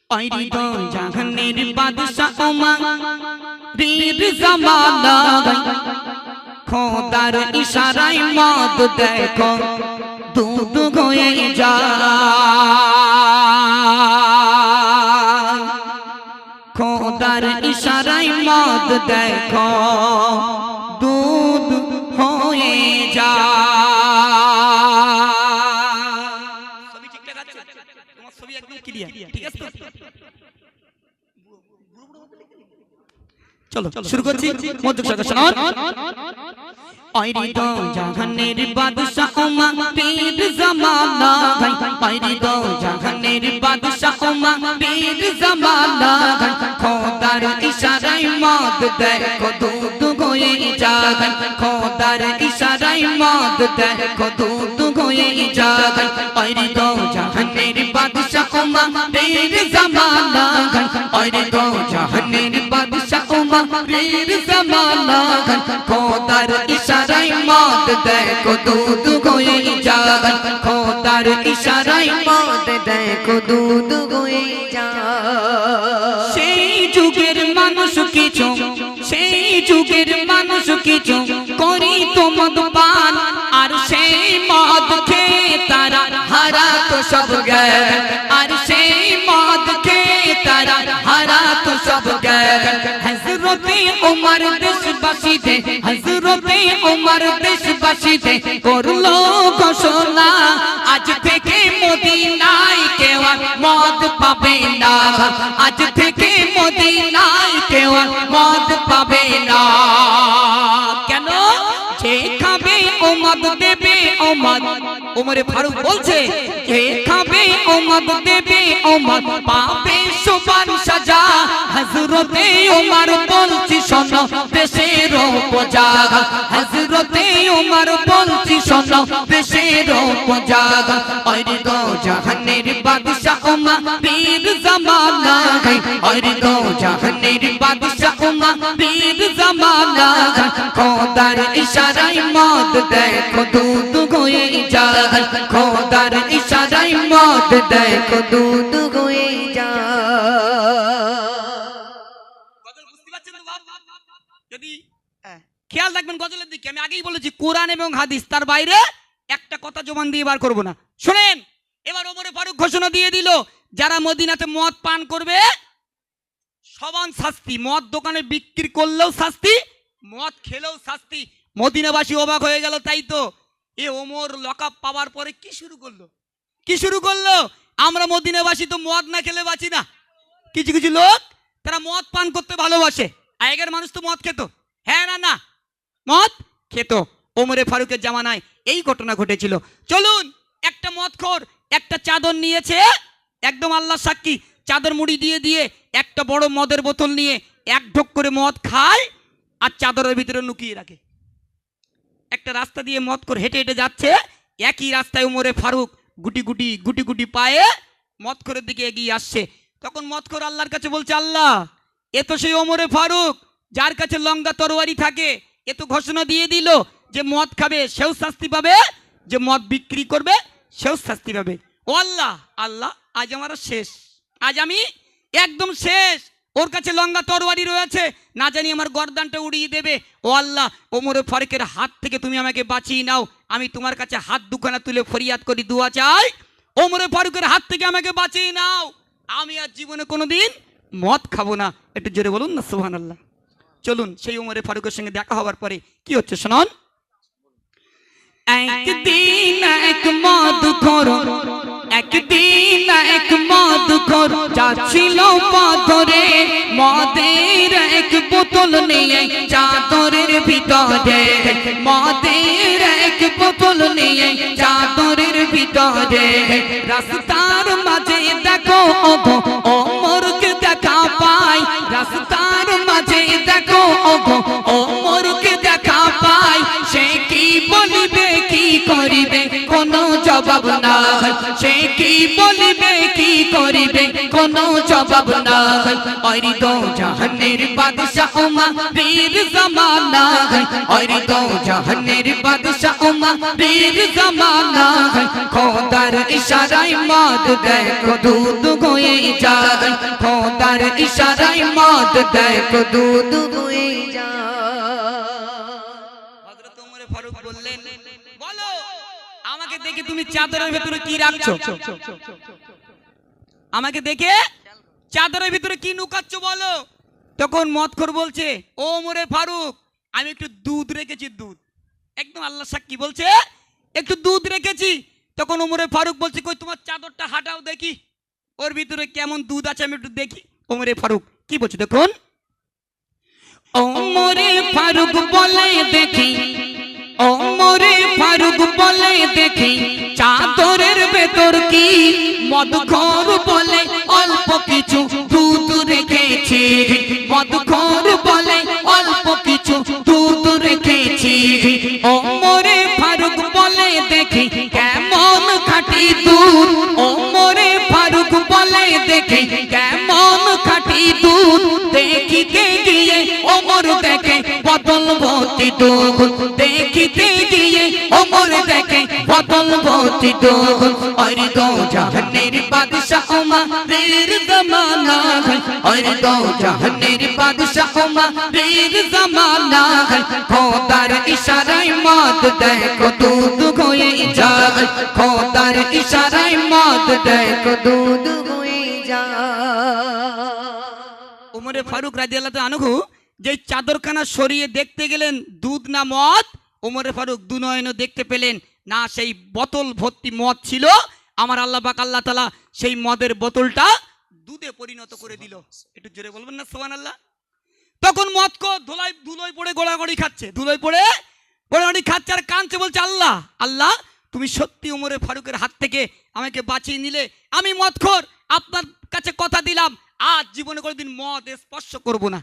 আইরি তো জাহানের বাদশা ওমর বীর জামানা খোদার ইশারায় মদ দেখো দুধ হয়ে যায় খোদার ইশারায় মদ দেখো দুধ হয়ে যায়। ছবি ঠিক লাগাচ্ছে? তোমার ছবি একদম ক্লিয়ার, ঠিক আছে তো? চলো শুরু করছি। মনোযোগ সহকারে শুনুন। আইরি তো জাহানের বাদশা ওমর বীর জামানা আইরি তো জাহানের বাদশা ওমর বীর জামানা খোদার ইশারায় মদ দেখো দুধ হয়ে যায় খোদার ইশারায় মদ দেখো দুধ হয়ে যায় আইরি তো জাহানের বাদশা ওমর বীর জামানা আইরি তো জাহানের বাদশা ওমর বীর জামানা খোদার ইশারায় মদ দেখো দুধ হয়ে যায় খোদার ইশারায় মদ দেখো দুধ হয়ে যায়। সেই যুগের মানুষ কিছু সেই যুগের মানুষ কিছু করি তো মদ পান আর সেই মদ খেয়ে তারা হারাতো সব জ্ঞান আর সেই মদ খেয়ে তারা হারাতো সব জ্ঞান। হযরতে ওমর দেশবাসীতে হযরতে ওমর দেশবাসীতে করলো ঘোষণা আজ থেকে মদিনায় কেউ মদ পাবে না আজ থেকে মদিনায় কেউ মদ পাবে না। কেন? যে খাবে ও মদ দেবে ও মদ ওমরে ফারুক বলছে যে খাবে ও মদ দেবে ও মদ পাবে সুবহান সাজা। হযরতে ওমর বলছি শোনো দেশের উপজা হযরতে ওমর বলছি শোনো দেশের উপজা। আইরি তো জাহানের বাদশা ওমর বীর জামানা আইরি তো জাহানের বাদশা ওমর বীর জামানা খোদার ইশারায় মদ দেখো দুধ হয়ে যায় খোদার ইশারায় মদ দেখো দুধ হয়ে যায়। গজল বুঝতে পারছেন তো বাপ? যদি খেয়াল রাখবেন গজলের দিকে, আমি আগেই বলেছি কোরআন এবং হাদিস তার বাইরে একটা কথা জবান দিয়ে বার করবো না। শুনেন, এবার ওমরে ফারুক ঘোষণা দিয়ে দিল যারা মদিনাতে মদ পান করবে সমান শাস্তি, মদ দোকানে বিক্রি করলেও শাস্তি, মদ খেলেও শাস্তি। মদিনাবাসী অবাক হয়ে গেল, তাই তো এ ওমর লকআপ পাওয়ার পরে কি শুরু করলো কি শুরু করলো? আমরা মদিনাবাসী তো মদ না খেলে বাঁচি না। কিছু কিছু লোক তারা মদ পান করতে ভালোবাসে। আগের মানুষ তো মদ খেত, হ্যাঁ না না মদ খেত। ওমরে ফারুকের জামানায় এই ঘটনা ঘটেছিল। চলুন, একটা মদখোর একটা চাদর নিয়েছে, একদম আল্লাহ সাক্ষী, চাদর মুড়ি দিয়ে দিয়ে একটা বড় মদের বোতল নিয়ে এক ঢোক করে মদ খায় আর চাদরের ভিতরে লুকিয়ে রাখে। একটা রাস্তা দিয়ে মদখোর হেঁটে হেঁটে যাচ্ছে, একই রাস্তায় ওমরে ফারুক গুটি গুটি গুটি গুটি পায়ে মদখোরের দিকে এগিয়ে আসছে। তখন মদখোর আল্লাহর কাছে বলছে, আল্লাহ এ তো সেই ওমরে ফারুক যার কাছে লঙ্কা তরবারি থাকে, এ তো ঘোষণা দিয়ে দিল যে মদ খাবে সেও শাস্তি পাবে, যে মদ বিক্রি করবে সেও শাস্তি পাবে। ও আল্লাহ, আল্লাহ আজ আমার শেষ, আজ আমি একদম শেষ, ওর কাছে লঙ্কা তরবারি রয়েছে, না জানি আমার গর্দানটা উড়িয়ে দেবে। ও আল্লাহ, ওমরে ফারুকের হাত থেকে তুমি আমাকে বাঁচিয়ে নাও, আমি তোমার কাছে হাত দুখানা তুলে ফরিয়াদ করি, দোয়া চাই, ওমরে ফারুকের হাত থেকে আমাকে বাঁচিয়ে নাও, আমি আর জীবনে কোনোদিন মদ খাবো না। একটু জোরে বলুন না সুবহানাল্লাহ। চলুন, সেই ওমরে ফারুকের সঙ্গে দেখা হওয়ার পরে কি হচ্ছে শুনুন। একদিন এক মদখোর একদিন এক মদখোর যাচ্ছিল পথরে, মদের এক বোতল নিয়ে চাদরের ভিতরে, মদের এক বোতল নিয়ে চাদরের ভিতরে। রাস্তার মাঝে দেখো ওগো ওমরকে দেখা পাই, রাস্তার মাঝে দেখো ওগো ওমরকে দেখা পাই, সে কি বলিবে কি করিবে কোনো জবাব নাই, সে কি বলিবে কি করিবে কোনো জবাব নাই। ওরে দো জাহানের বাদশা ওমা বীর জামানা, ওরে দো জাহানের বাদশা ওমা বীর জামানা। খোদার ইশারায় মদ দেখো দুধ হয়ে যায়, খোদার ইশারায় মদ দেখো দুধ হয়ে যায়। হযরত ওমর ফারুক বললেন, বলো আমাকে দেখে তুমি চাদরের ভিতরে কি রাখছো? আমাকে দেখে চাদরের ভিতরে কি লুকাচ্ছ বলো। তখন মদখোর বলছে, ও ওমর ফারুক আমি একটু দুধ রেখেছি, দুধ, একদম আল্লাহ সাক্ষী বলছে একটু দুধ রেখেছি। তখন ওমর ফারুক বলছে, কই তোমার চাদরটা হাঁটাও দেখি, ওর ভিতরে কেমন দুধ আছে আমি একটু দেখি। ওমর ফারুক কি বলছে দেখুন, ওমর ফারুক বলে দেখি, ওমর ফারুক বলে দেখি চাদরের ভেতর কি? মদখোর বলে অল্প কিছু দুধ রেখেছি, মদখোর বলে অল্প কিছু দুধ রেখেছি। ওমর ফারুক বলে দেখি কেমন খাঁটি দুধ, ওমর ফারুক বলে দেখি কেমন খাঁটি দুধ। দেখিতে গিয়ে ওমর দেখে বদল ভর্তি দুধ, দেখিতে গিয়ে ওমর দেখে বদল ভর্তি দুধ। ওরে দো জাহানের বাদশা ওমা বীর জামানা, ওরে দো জাহানের বাদশা ওমা বীর জামানা। খোদার ইশারায় মদ দেখো দুধ হয়ে যায়, খোদার ইশারায় মদ দেখো দুধ হয়ে যায়। ওমর ফারুক রাদিয়াল্লাহু আনহু যে চাদরখানা সরিয়ে দেখতে গেলেন দুধ না মদ, ওমর ফারুক দুনয়নে দেখতে পেলেন না সেই বোতল ভর্তি মদ ছিল। আমার আল্লাহ পাক আল্লাহ তাআলা সেই মদের বোতলটা দুধে পরিণত করে দিল। একটু জোরে বলবেন না সুবহানাল্লাহ। তখন মদকো ধুলোয় পড়ে গোড়াগড়ি খাচ্ছে, ধুলোয় পড়ে গোড়াগড়ি খাচ্ছে আর কাঁদছে, বলছে আল্লাহ আল্লাহ তুমি সত্যি ওমর ফারুকের হাত থেকে আমাকে বাঁচিয়ে নিলে। আমি মদখোর, আপনার কাছে কথা দিলাম আজ জীবনে কোনোদিন মদ স্পর্শ করব না।